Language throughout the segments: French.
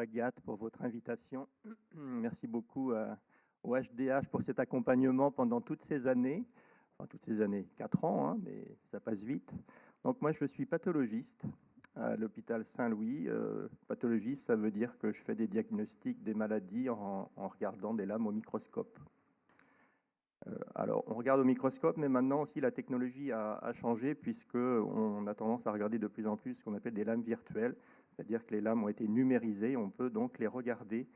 Agathe pour votre invitation. Merci beaucoup au HDH pour cet accompagnement pendant toutes ces années. Enfin, toutes ces années, 4 ans, hein, mais ça passe vite. Donc moi, je suis pathologiste à l'hôpital Saint-Louis. Pathologiste, ça veut dire que je fais des diagnostics des maladies en regardant des lames au microscope. Alors, on regarde au microscope, mais maintenant aussi la technologie a changé puisqu'on a tendance à regarder de plus en plus ce qu'on appelle des lames virtuelles, c'est-à-dire que les lames ont été numérisées, on peut donc les regarder.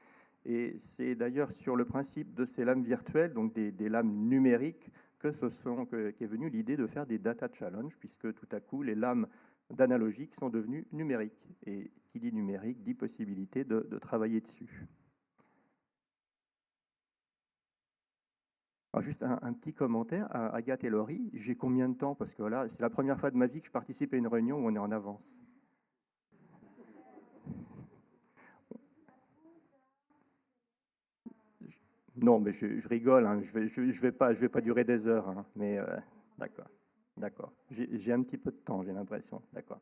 Et c'est d'ailleurs sur le principe de ces lames virtuelles, donc des lames numériques, qu'est venue l'idée de faire des data challenge, puisque tout à coup, les lames d'analogique sont devenues numériques. Et qui dit numérique dit possibilité de travailler dessus. Alors juste un petit commentaire à Agathe et Laurie. J'ai combien de temps? Parce que là, c'est la première fois de ma vie que je participe à une réunion où on est en avance. Non, mais je rigole. Hein. Je vais pas durer des heures. Hein. Mais d'accord, d'accord. J'ai un petit peu de temps, j'ai l'impression. D'accord.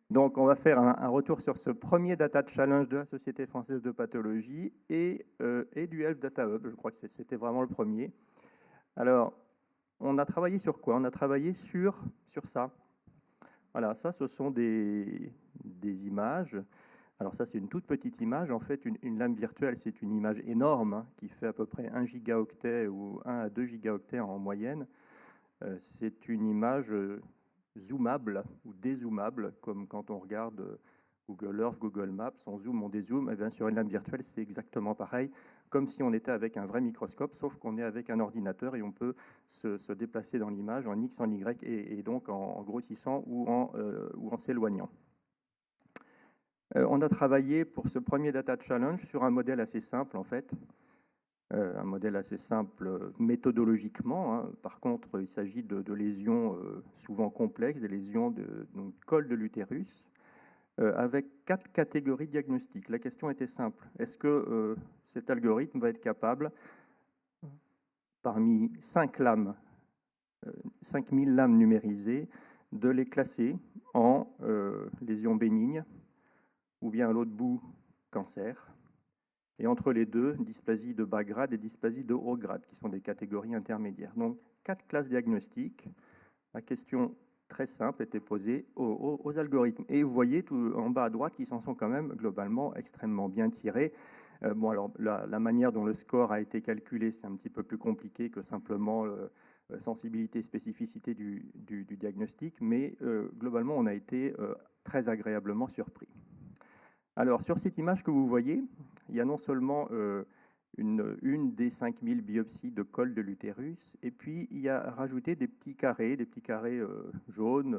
Donc, on va faire un retour sur ce premier Data Challenge de la Société française de pathologie et du Health Data Hub. Je crois que c'était vraiment le premier. Alors, on a travaillé sur quoi? On a travaillé sur ça. Voilà, ça, ce sont des images. Alors ça, c'est une toute petite image. En fait, une lame virtuelle, c'est une image énorme hein, qui fait à peu près 1 gigaoctet ou 1 à 2 gigaoctets en moyenne. C'est une image zoomable ou dézoomable, comme quand on regarde Google Earth, Google Maps, on zoome, on dézoome. Et bien sur une lame virtuelle, c'est exactement pareil, comme si on était avec un vrai microscope, sauf qu'on est avec un ordinateur et on peut se déplacer dans l'image en X, en Y, et donc en grossissant ou en s'éloignant. On a travaillé pour ce premier Data Challenge sur un modèle assez simple, en fait. Un modèle assez simple méthodologiquement. Hein. Par contre, il s'agit de lésions souvent complexes, des lésions de col de l'utérus, avec 4 catégories diagnostiques. La question était simple. Est-ce que cet algorithme va être capable, parmi 5 lames, 5000 lames numérisées, de les classer en lésions bénignes, ou bien à l'autre bout, cancer, et entre les deux, dysplasie de bas grade et dysplasie de haut grade, qui sont des catégories intermédiaires. Donc, 4 classes diagnostiques. La question très simple était posée aux algorithmes. Et vous voyez tout en bas à droite qu'ils s'en sont quand même globalement extrêmement bien tirés. Bon, alors, la manière dont le score a été calculé, c'est un petit peu plus compliqué que simplement sensibilité et spécificité du diagnostic, mais globalement, on a été très agréablement surpris. Alors, sur cette image que vous voyez, il y a non seulement une des 5000 biopsies de col de l'utérus, et puis il y a rajouté des petits carrés jaunes,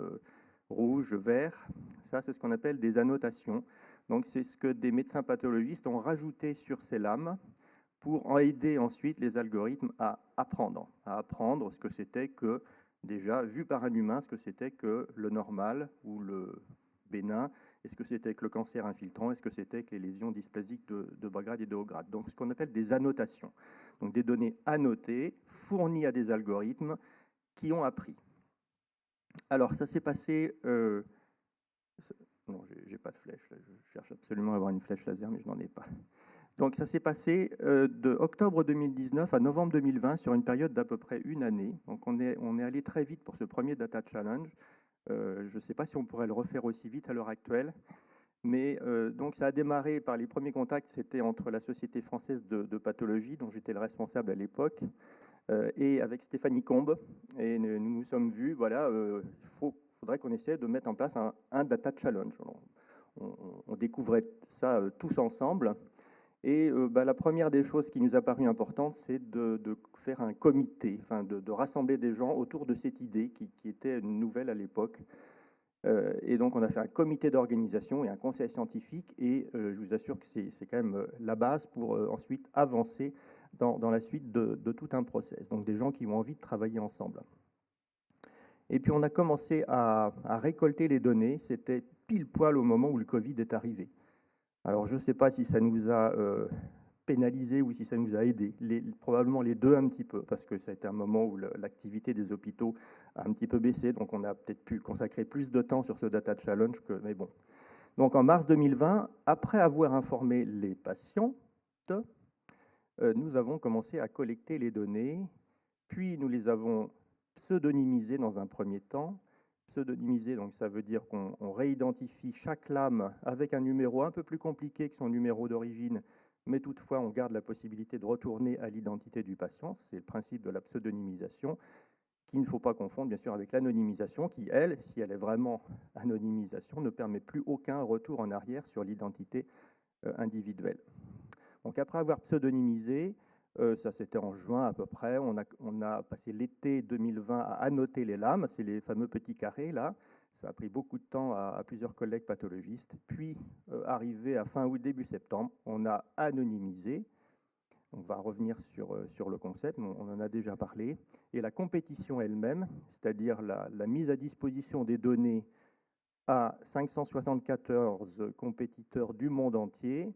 rouges, verts. Ça, c'est ce qu'on appelle des annotations. Donc, c'est ce que des médecins pathologistes ont rajouté sur ces lames pour aider ensuite les algorithmes à apprendre ce que c'était que, déjà, vu par un humain, ce que c'était que le normal ou le bénin, est-ce que c'était que le cancer infiltrant, est-ce que c'était que les lésions dysplasiques de bas grade et de haut grade. Donc ce qu'on appelle des annotations, donc des données annotées, fournies à des algorithmes qui ont appris. Alors ça s'est passé... non, j'ai pas de flèche, là. Je cherche absolument à avoir une flèche laser, mais je n'en ai pas. Donc ça s'est passé de octobre 2019 à novembre 2020 sur une période d'à peu près une année. Donc on est allé très vite pour ce premier Data Challenge. Je ne sais pas si on pourrait le refaire aussi vite à l'heure actuelle, mais donc ça a démarré par les premiers contacts, c'était entre la Société française de pathologie, dont j'étais le responsable à l'époque, et avec Stéphanie Combe. Et nous nous sommes vus, voilà, il faudrait qu'on essaie de mettre en place un Data Challenge. On découvrait ça tous ensemble. Et la première des choses qui nous a paru importante, c'est de faire un comité, enfin de rassembler des gens autour de cette idée qui était nouvelle à l'époque. Et donc on a fait un comité d'organisation et un conseil scientifique, et je vous assure que c'est quand même la base pour ensuite avancer dans la suite de tout un process. Donc des gens qui ont envie de travailler ensemble. Et puis on a commencé à récolter les données, c'était pile poil au moment où le Covid est arrivé. Alors je ne sais pas si ça nous a pénalisé ou si ça nous a aidé, probablement les deux un petit peu, parce que ça a été un moment où l'activité des hôpitaux a un petit peu baissé, donc on a peut-être pu consacrer plus de temps sur ce Data Challenge, mais bon. Donc en mars 2020, après avoir informé les patients, nous avons commencé à collecter les données, puis nous les avons pseudonymisées dans un premier temps. Pseudonymisées, donc ça veut dire qu'on réidentifie chaque lame avec un numéro un peu plus compliqué que son numéro d'origine, mais toutefois on garde la possibilité de retourner à l'identité du patient. C'est le principe de la pseudonymisation, qu'il ne faut pas confondre bien sûr avec l'anonymisation, qui elle, si elle est vraiment anonymisation, ne permet plus aucun retour en arrière sur l'identité individuelle. Donc après avoir pseudonymisé, ça c'était en juin à peu près, on a passé l'été 2020 à annoter les lames, c'est les fameux petits carrés là. Ça a pris beaucoup de temps à plusieurs collègues pathologistes. Puis, arrivé à fin août, début septembre, on a anonymisé. On va revenir sur le concept, on en a déjà parlé. Et la compétition elle-même, c'est-à-dire la mise à disposition des données à 574 compétiteurs du monde entier,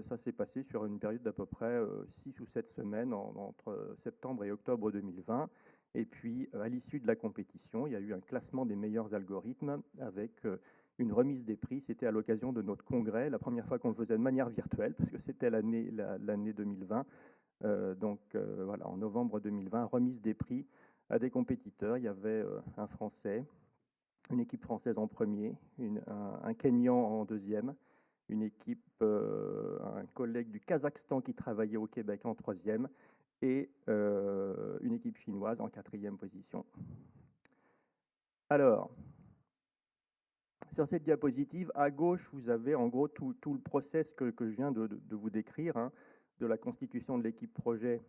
ça s'est passé sur une période d'à peu près 6 ou 7 semaines entre septembre et octobre 2020. Et puis, à l'issue de la compétition, il y a eu un classement des meilleurs algorithmes avec une remise des prix. C'était à l'occasion de notre congrès, la première fois qu'on le faisait de manière virtuelle, parce que c'était l'année 2020. Voilà, en novembre 2020, remise des prix à des compétiteurs. Il y avait un Français, une équipe française en premier, un Kenyan en deuxième, une équipe, un collègue du Kazakhstan qui travaillait au Québec en troisième, et une équipe chinoise en quatrième position. Alors, sur cette diapositive, à gauche, vous avez en gros tout le process que je viens de vous décrire, hein, de la constitution de l'équipe projet,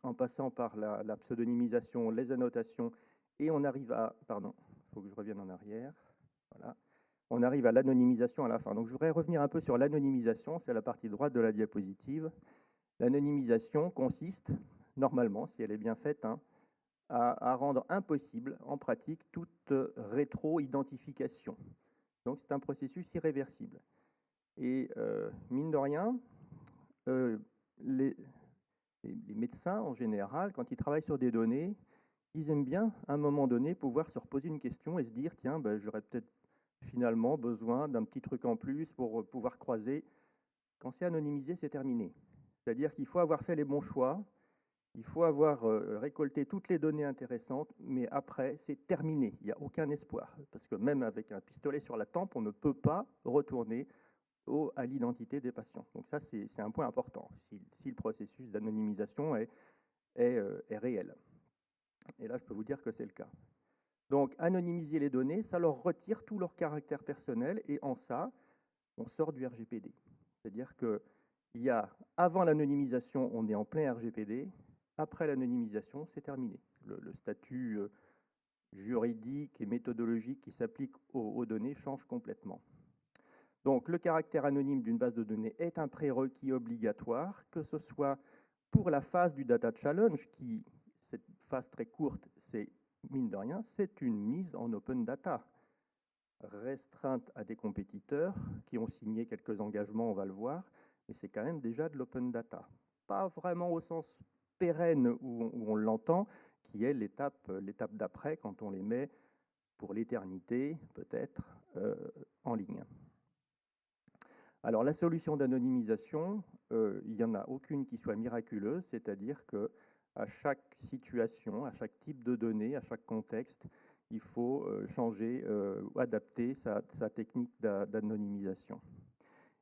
en passant par la pseudonymisation, les annotations, et on arrive à... Pardon, il faut que je revienne en arrière. Voilà. On arrive à l'anonymisation à la fin. Donc je voudrais revenir un peu sur l'anonymisation, c'est la partie droite de la diapositive. L'anonymisation consiste, normalement, si elle est bien faite, hein, à rendre impossible en pratique toute rétro-identification. Donc c'est un processus irréversible. Et mine de rien, les médecins en général, quand ils travaillent sur des données, ils aiment bien, à un moment donné, pouvoir se reposer une question et se dire, tiens, ben, j'aurais peut-être finalement besoin d'un petit truc en plus pour pouvoir croiser. Quand c'est anonymisé, c'est terminé. C'est-à-dire qu'il faut avoir fait les bons choix, il faut avoir récolté toutes les données intéressantes, mais après, c'est terminé. Il n'y a aucun espoir. Parce que même avec un pistolet sur la tempe, on ne peut pas retourner à l'identité des patients. Donc ça, c'est un point important, si le processus d'anonymisation est réel. Et là, je peux vous dire que c'est le cas. Donc, anonymiser les données, ça leur retire tout leur caractère personnel, et en ça, on sort du RGPD. C'est-à-dire que avant l'anonymisation, on est en plein RGPD. Après l'anonymisation, c'est terminé. Le statut juridique et méthodologique qui s'applique aux données change complètement. Donc, le caractère anonyme d'une base de données est un prérequis obligatoire, que ce soit pour la phase du data challenge, cette phase très courte, c'est mine de rien, c'est une mise en open data, restreinte à des compétiteurs qui ont signé quelques engagements, on va le voir, mais c'est quand même déjà de l'open data. Pas vraiment au sens pérenne où on l'entend, qui est l'étape d'après, quand on les met pour l'éternité, peut-être, en ligne. Alors la solution d'anonymisation, il n'y en a aucune qui soit miraculeuse, c'est-à-dire que à chaque situation, à chaque type de données, à chaque contexte, il faut changer ou adapter sa technique d'anonymisation.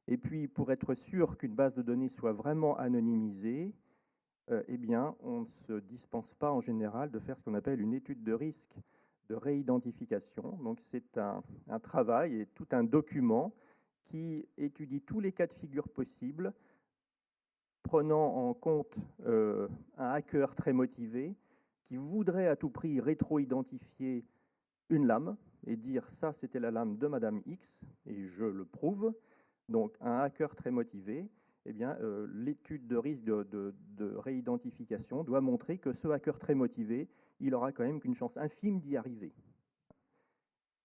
Et puis, pour être sûr qu'une base de données soit vraiment anonymisée, eh bien, on ne se dispense pas en général de faire ce qu'on appelle une étude de risque de réidentification. Donc, c'est un travail et tout un document qui étudie tous les cas de figure possibles, prenant en compte un hacker très motivé qui voudrait à tout prix rétro-identifier une lame et dire ça c'était la lame de Madame X et je le prouve. Donc un hacker très motivé, eh bien l'étude de risque de réidentification doit montrer que ce hacker très motivé, il aura quand même qu'une chance infime d'y arriver.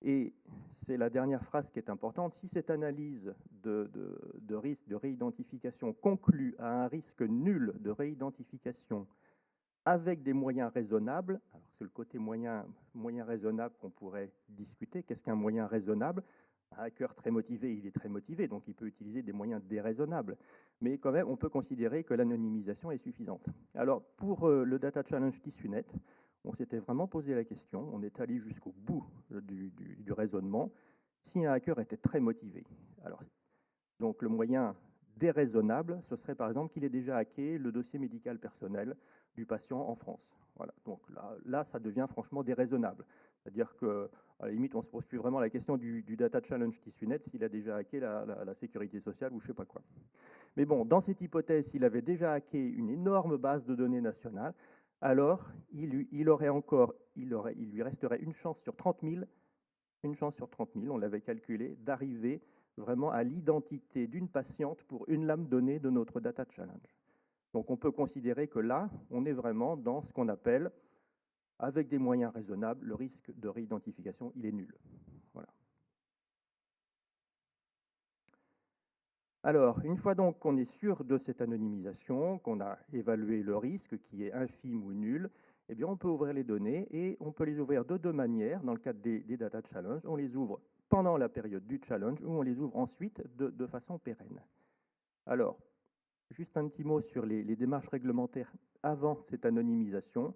Et c'est la dernière phrase qui est importante. Si cette analyse de risque de réidentification conclut à un risque nul de réidentification avec des moyens raisonnables, alors c'est le côté moyen raisonnable qu'on pourrait discuter. Qu'est-ce qu'un moyen raisonnable? Un hacker très motivé, il est très motivé, donc il peut utiliser des moyens déraisonnables. Mais quand même, on peut considérer que l'anonymisation est suffisante. Alors, pour le Data Challenge TissueNet, on s'était vraiment posé la question, on est allé jusqu'au bout du raisonnement, si un hacker était très motivé. Alors, donc le moyen déraisonnable, ce serait par exemple qu'il ait déjà hacké le dossier médical personnel du patient en France. Voilà. Donc là, ça devient franchement déraisonnable. C'est-à-dire qu'à la limite, on ne se pose plus vraiment la question du Data Challenge TissueNet s'il a déjà hacké la sécurité sociale ou je ne sais pas quoi. Mais bon, dans cette hypothèse, s'il avait déjà hacké une énorme base de données nationale, alors il lui resterait une chance sur 30 000, on l'avait calculé, d'arriver vraiment à l'identité d'une patiente pour une lame donnée de notre Data Challenge. Donc on peut considérer que là, on est vraiment dans ce qu'on appelle, avec des moyens raisonnables, le risque de réidentification, il est nul. Voilà. Alors, une fois donc qu'on est sûr de cette anonymisation, qu'on a évalué le risque qui est infime ou nul, eh bien on peut ouvrir les données et on peut les ouvrir de deux manières. Dans le cadre des Data Challenge, on les ouvre pendant la période du challenge ou on les ouvre ensuite de façon pérenne. Alors, juste un petit mot sur les démarches réglementaires avant cette anonymisation,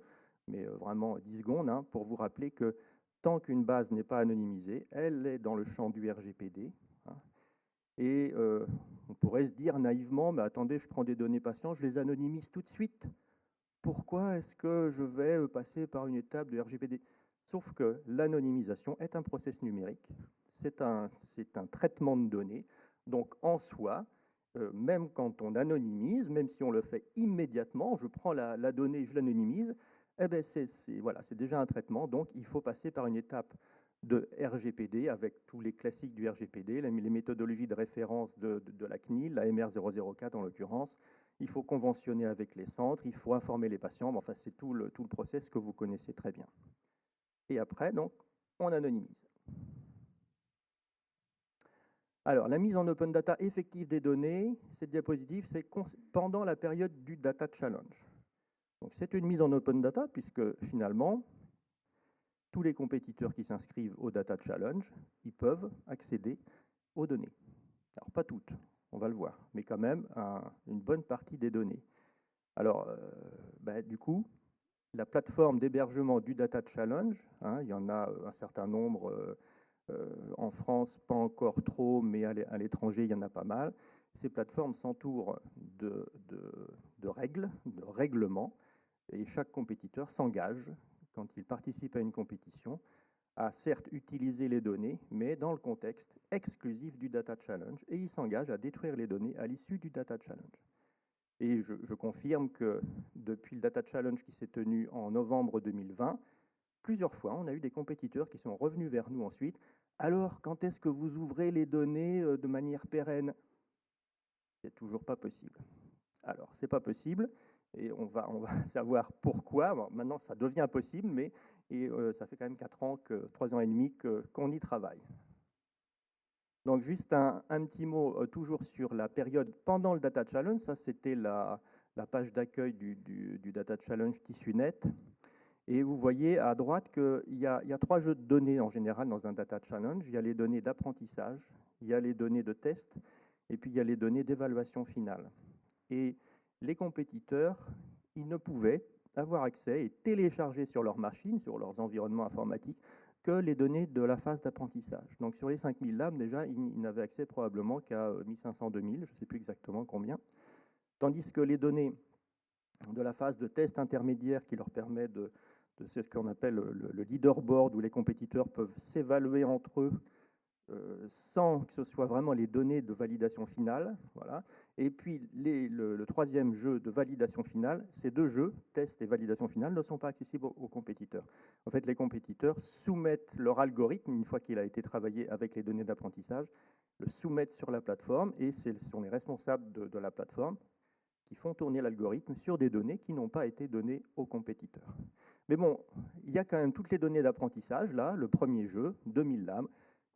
mais vraiment 10 secondes, hein, pour vous rappeler que tant qu'une base n'est pas anonymisée, elle est dans le champ du RGPD. Hein, et on pourrait se dire naïvement, mais attendez, je prends des données patients, je les anonymise tout de suite. Pourquoi est-ce que je vais passer par une étape de RGPD? Sauf que l'anonymisation est un process numérique, c'est un traitement de données. Donc en soi, même quand on anonymise, même si on le fait immédiatement, je prends la donnée, je l'anonymise, eh ben voilà, c'est déjà un traitement, donc il faut passer par une étape de RGPD avec tous les classiques du RGPD, les méthodologies de référence de la CNIL, la MR004 en l'occurrence. Il faut conventionner avec les centres, il faut informer les patients, enfin c'est tout le process que vous connaissez très bien. Et après, donc, on anonymise. Alors, la mise en open data effective des données, cette diapositive, c'est pendant la période du Data Challenge. Donc, c'est une mise en open data puisque finalement, tous les compétiteurs qui s'inscrivent au Data Challenge, ils peuvent accéder aux données. Alors, pas toutes, on va le voir, mais quand même une bonne partie des données. Alors, du coup, la plateforme d'hébergement du Data Challenge, hein, il y en a un certain nombre en France, pas encore trop, mais à l'étranger, il y en a pas mal. Ces plateformes s'entourent de règles, de règlements, et chaque compétiteur s'engage, quand il participe à une compétition, à certes utiliser les données, mais dans le contexte exclusif du Data Challenge, et il s'engage à détruire les données à l'issue du Data Challenge. Et je confirme que depuis le Data Challenge qui s'est tenu en novembre 2020, plusieurs fois, on a eu des compétiteurs qui sont revenus vers nous ensuite. Alors, quand est-ce que vous ouvrez les données de manière pérenne? C'est toujours pas possible. Alors, c'est pas possible, et on va savoir pourquoi. Bon, maintenant, ça devient possible, mais ça fait quand même 4 ans, 3 ans et demi qu'on y travaille. Donc, juste un petit mot toujours sur la période pendant le Data Challenge. Ça, c'était la page d'accueil du Data Challenge TissueNet. Et vous voyez à droite qu'il y a 3 jeux de données en général dans un Data Challenge. Il y a les données d'apprentissage, il y a les données de test, et puis il y a les données d'évaluation finale. Et les compétiteurs, ils ne pouvaient avoir accès et télécharger sur leur machine, sur leurs environnements informatiques, que les données de la phase d'apprentissage. Donc sur les 5000 lames, déjà, ils n'avaient accès probablement qu'à 1500-2000, je ne sais plus exactement combien. Tandis que les données de la phase de test intermédiaire qui leur permet c'est ce qu'on appelle le leaderboard, où les compétiteurs peuvent s'évaluer entre eux sans que ce soit vraiment les données de validation finale. Voilà. Et puis le troisième jeu de validation finale, ces deux jeux, test et validation finale, ne sont pas accessibles aux compétiteurs. En fait, les compétiteurs soumettent leur algorithme, une fois qu'il a été travaillé avec les données d'apprentissage, le soumettent sur la plateforme, et ce sont les responsables de la plateforme qui font tourner l'algorithme sur des données qui n'ont pas été données aux compétiteurs. Mais bon, il y a quand même toutes les données d'apprentissage, là, le premier jeu, 2000 lames,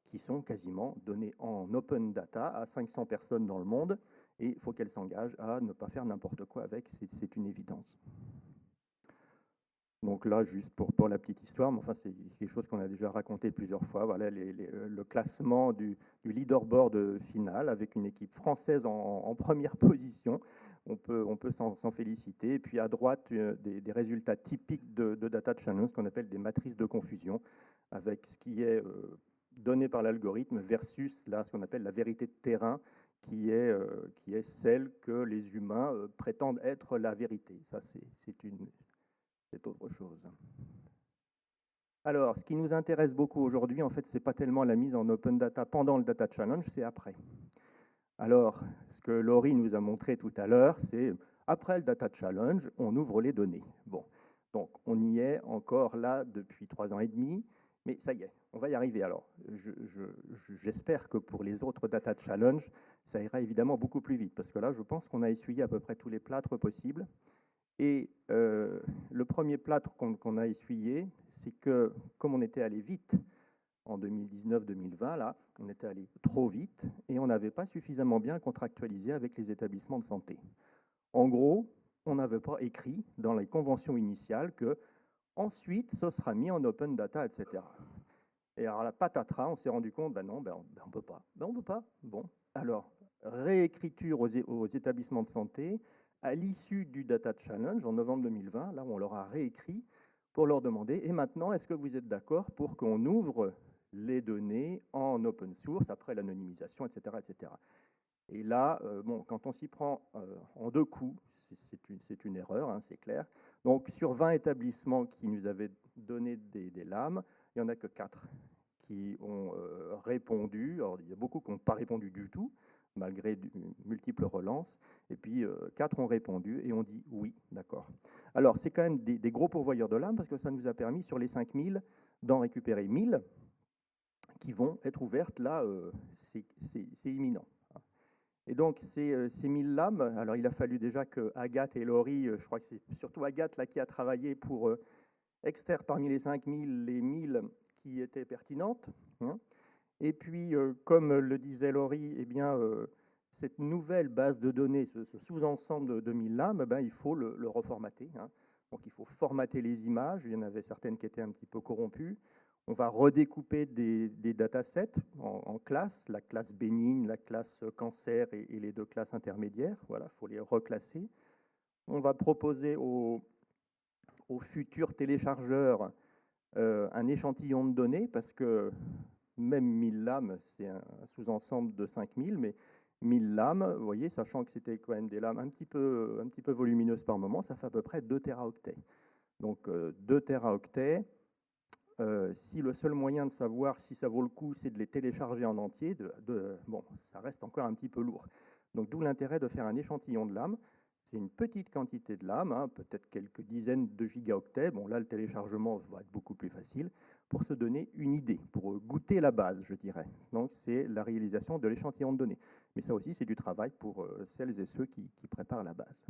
qui sont quasiment données en open data à 500 personnes dans le monde, et il faut qu'elles s'engagent à ne pas faire n'importe quoi avec, c'est une évidence. Donc là, juste pour la petite histoire, mais enfin, c'est quelque chose qu'on a déjà raconté plusieurs fois. Voilà le classement du leaderboard final avec une équipe française en première position. On peut s'en féliciter. Et puis à droite, des résultats typiques de Data Challenge, ce qu'on appelle des matrices de confusion, avec ce qui est donné par l'algorithme versus là, ce qu'on appelle la vérité de terrain, qui est celle que les humains prétendent être la vérité. Ça, c'est autre chose. Alors, ce qui nous intéresse beaucoup aujourd'hui, en fait, c'est pas tellement la mise en open data pendant le Data Challenge, c'est après. Alors, ce que Laurie nous a montré tout à l'heure, c'est après le Data Challenge, on ouvre les données. Bon, donc on y est encore là depuis 3 ans et demi, mais ça y est, on va y arriver. Alors, j'espère que pour les autres Data Challenge, ça ira évidemment beaucoup plus vite, parce que là, je pense qu'on a essuyé à peu près tous les plâtres possibles. Et le premier plâtre qu'on a essuyé, c'est que comme on était allé vite en 2019-2020, là, on était allé trop vite et on n'avait pas suffisamment bien contractualisé avec les établissements de santé. En gros, on n'avait pas écrit dans les conventions initiales que ensuite ce sera mis en open data, etc. Et alors la patatras, on s'est rendu compte, ben non, on peut pas. Ben on peut pas. Bon, alors réécriture aux établissements de santé à l'issue du Data Challenge en novembre 2020, là où on leur a réécrit pour leur demander, et maintenant, est-ce que vous êtes d'accord pour qu'on ouvre les données en open source après l'anonymisation, etc., etc. Et là, bon, quand on s'y prend en deux coups, c'est une erreur, hein, c'est clair. Donc sur 20 établissements qui nous avaient donné des lames, il n'y en a que 4 qui ont répondu. Alors, il y a beaucoup qui n'ont pas répondu du tout, malgré multiples relances. Et puis, 4 ont répondu et ont dit oui, d'accord. Alors, c'est quand même des gros pourvoyeurs de lames parce que ça nous a permis, sur les 5000, d'en récupérer 1000 qui vont être ouvertes. Là, c'est imminent. Et donc, ces 1000 lames, alors il a fallu déjà que Agathe et Laurie, je crois que c'est surtout Agathe là, qui a travaillé pour extraire parmi les 5000 les 1000 qui étaient pertinentes. Hein. Et puis, comme le disait Laurie, eh bien, cette nouvelle base de données, ce sous-ensemble de 1000 lames, ben, il faut le reformater. Hein. Donc, il faut formater les images. Il y en avait certaines qui étaient un petit peu corrompues. On va redécouper des datasets en classes, la classe bénigne, la classe cancer et les deux classes intermédiaires. Voilà, il faut les reclasser. On va proposer aux futurs téléchargeurs un échantillon de données, parce que même 1000 lames, c'est un sous-ensemble de 5000, mais 1000 lames, vous voyez, sachant que c'était quand même des lames un petit peu volumineuses par moment, ça fait à peu près 2 téraoctets. Donc 2 téraoctets, si le seul moyen de savoir si ça vaut le coup, c'est de les télécharger en entier, bon, ça reste encore un petit peu lourd. Donc d'où l'intérêt de faire un échantillon de lames. C'est une petite quantité de lames, hein, peut-être quelques dizaines de gigaoctets. Bon, là, le téléchargement va être beaucoup plus facile pour se donner une idée, pour goûter la base, je dirais. Donc, c'est la réalisation de l'échantillon de données. Mais ça aussi, c'est du travail pour celles et ceux qui préparent la base.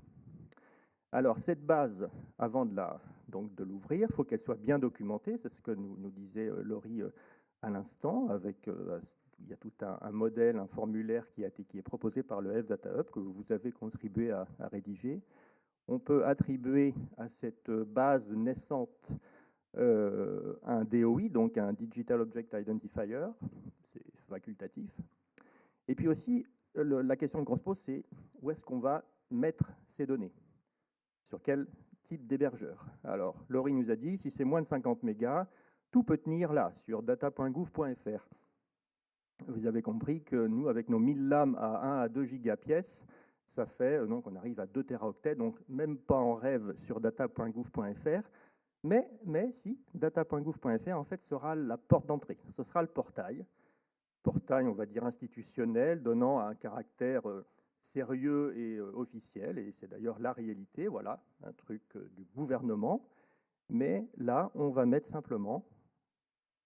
Alors, cette base, avant de l'ouvrir, il faut qu'elle soit bien documentée. C'est ce que nous disait Laurie à l'instant, avec il y a tout un modèle, un formulaire qui est proposé par le F-Data Hub, que vous avez contribué à rédiger. On peut attribuer à cette base naissante un DOI, donc un Digital Object Identifier, c'est facultatif. Et puis aussi, la question qu'on se pose, c'est où est-ce qu'on va mettre ces données? Sur quel type d'hébergeur? Alors, Laurie nous a dit, si c'est moins de 50 mégas, tout peut tenir là, sur data.gouv.fr. Vous avez compris que nous, avec nos 1000 lames à 1 à 2 gigas pièce, ça fait, donc on arrive à 2 téraoctets, donc même pas en rêve sur data.gouv.fr, mais si, data.gouv.fr, en fait, sera la porte d'entrée, ce sera le portail, on va dire institutionnel, donnant un caractère sérieux et officiel, et c'est d'ailleurs la réalité, voilà, un truc du gouvernement, mais là, on va mettre simplement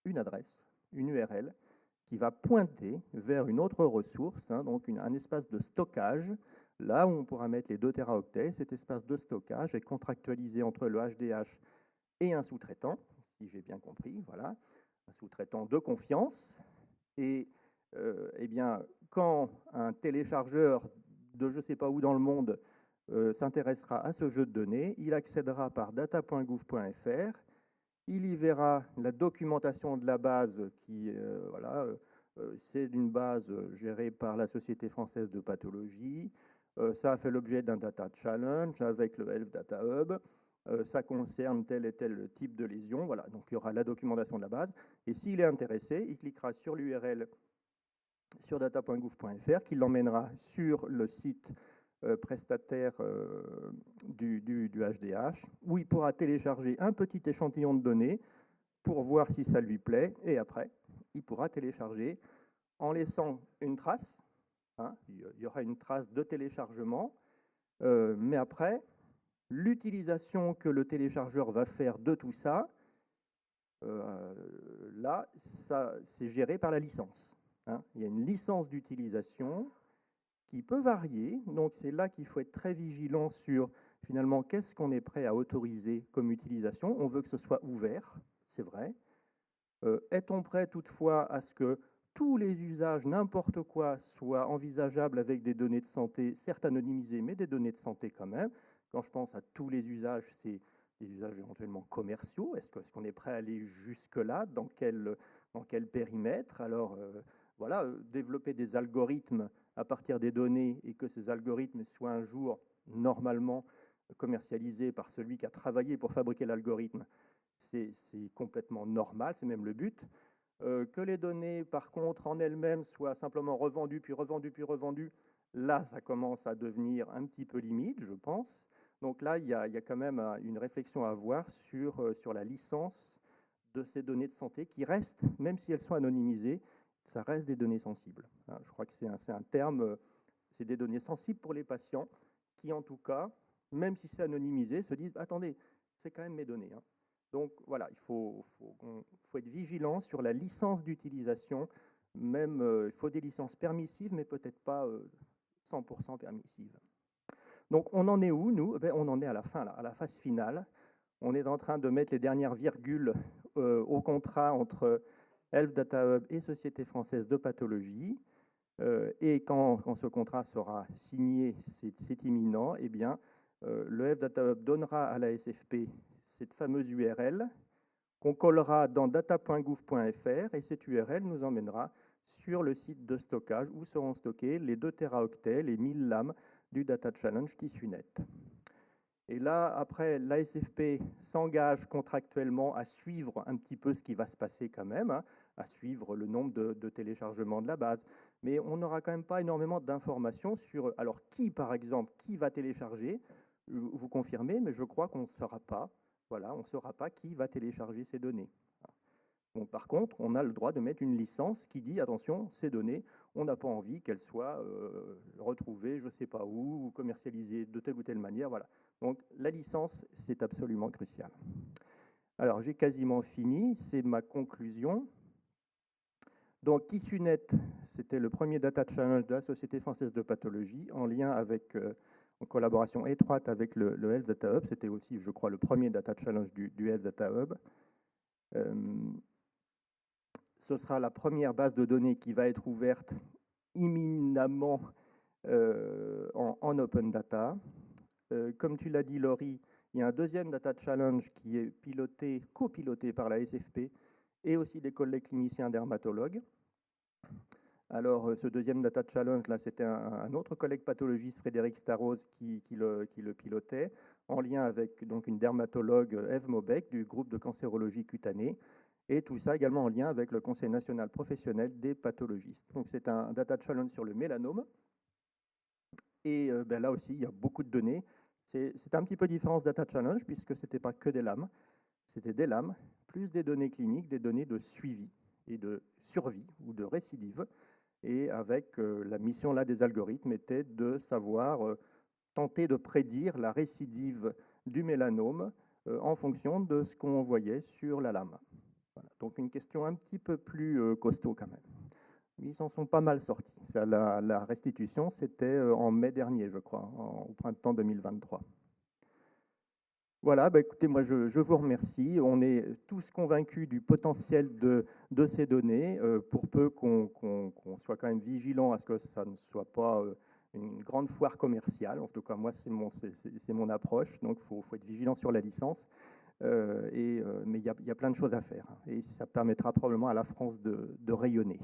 une adresse, une URL, qui va pointer vers une autre ressource, hein, donc un espace de stockage, là où on pourra mettre les 2 téraoctets. Cet espace de stockage est contractualisé entre le HDH et un sous-traitant, si j'ai bien compris, voilà, un sous-traitant de confiance. Et eh bien, quand un téléchargeur de je ne sais pas où dans le monde s'intéressera à ce jeu de données, il accédera par data.gouv.fr, il y verra la documentation de la base qui, voilà, c'est une base gérée par la Société française de pathologie. Ça a fait l'objet d'un data challenge avec le Health Data Hub. Ça concerne tel et tel type de lésion. Voilà, donc il y aura la documentation de la base. Et s'il est intéressé, il cliquera sur l'URL sur data.gouv.fr qui l'emmènera sur le site prestataire du HDH, où il pourra télécharger un petit échantillon de données pour voir si ça lui plaît, et après, il pourra télécharger en laissant une trace. Hein, il y aura une trace de téléchargement, mais après, l'utilisation que le téléchargeur va faire de tout ça, là, c'est géré par la licence. Hein. Il y a une licence d'utilisation qui peut varier, donc c'est là qu'il faut être très vigilant sur finalement qu'est-ce qu'on est prêt à autoriser comme utilisation. On veut que ce soit ouvert, c'est vrai. Est-on prêt toutefois à ce que tous les usages, n'importe quoi, soient envisageables avec des données de santé, certes anonymisées, mais des données de santé quand même? Quand je pense à tous les usages, c'est des usages éventuellement commerciaux. Est-ce qu'on est prêt à aller jusque-là? Dans quel périmètre? Alors, voilà, développer des algorithmes à partir des données et que ces algorithmes soient un jour normalement commercialisés par celui qui a travaillé pour fabriquer l'algorithme, c'est complètement normal, c'est même le but. Que les données, par contre, en elles-mêmes soient simplement revendues, puis revendues, puis revendues, là, ça commence à devenir un petit peu limite, je pense. Donc là, il y a quand même une réflexion à avoir sur la licence de ces données de santé qui restent, même si elles sont anonymisées, ça reste des données sensibles. Je crois que c'est un terme, c'est des données sensibles pour les patients qui, en tout cas, même si c'est anonymisé, se disent, attendez, c'est quand même mes données. Hein. Donc voilà, il faut être vigilant sur la licence d'utilisation. Même, il faut des licences permissives, mais peut-être pas 100% permissives. Donc on en est où, nous? On en est à la fin, là, à la phase finale. On est en train de mettre les dernières virgules au contrat entre Health Data Hub et Société française de pathologie. Et quand ce contrat sera signé, c'est imminent, eh bien, le Health Data Hub donnera à la SFP cette fameuse URL qu'on collera dans data.gouv.fr et cette URL nous emmènera sur le site de stockage où seront stockés les 2 téraoctets, les 1000 lames du Data Challenge TissueNet. Et là, après, l'ASFP s'engage contractuellement à suivre un petit peu ce qui va se passer quand même, hein, à suivre le nombre de téléchargements de la base. Mais on n'aura quand même pas énormément d'informations sur, alors qui, par exemple, qui va télécharger, vous confirmez, mais je crois qu'on ne saura pas. Voilà, on ne saura pas qui va télécharger ces données. Bon, par contre, on a le droit de mettre une licence qui dit, attention, ces données, on n'a pas envie qu'elles soient retrouvées, je ne sais pas où, ou commercialisées de telle ou telle manière. Voilà. Donc la licence, c'est absolument crucial. Alors, j'ai quasiment fini, c'est ma conclusion. Donc, TissueNet, c'était le premier data challenge de la Société française de pathologie, en lien avec, en collaboration étroite avec le Health Data Hub. C'était aussi, je crois, le premier data challenge du Health Data Hub. Ce sera la première base de données qui va être ouverte imminemment en open data. Comme tu l'as dit, Laurie, il y a un deuxième data challenge qui est copiloté par la SFP et aussi des collègues cliniciens dermatologues. Alors, ce deuxième data challenge, là, c'était un autre collègue pathologiste, Frédéric Staros, qui le pilotait, en lien avec donc, une dermatologue, Eve Maubec, du groupe de cancérologie cutanée, et tout ça également en lien avec le Conseil national professionnel des pathologistes. Donc, c'est un data challenge sur le mélanome. Et là aussi, il y a beaucoup de données. C'est un petit peu différent ce data challenge, puisque ce n'était pas que des lames, c'était des lames, plus des données cliniques, des données de suivi et de survie ou de récidive. Et avec la mission là des algorithmes était de savoir tenter de prédire la récidive du mélanome en fonction de ce qu'on voyait sur la lame. Voilà. Donc une question un petit peu plus costaud quand même. Ils s'en sont pas mal sortis. La restitution, c'était en mai dernier, je crois, au printemps 2023. Voilà, écoutez, moi je vous remercie. On est tous convaincus du potentiel de ces données, pour peu qu'on soit quand même vigilant à ce que ça ne soit pas une grande foire commerciale. En tout cas, moi, c'est mon approche. Donc, il faut être vigilant sur la licence. Mais il y a plein de choses à faire. Et ça permettra probablement à la France de rayonner.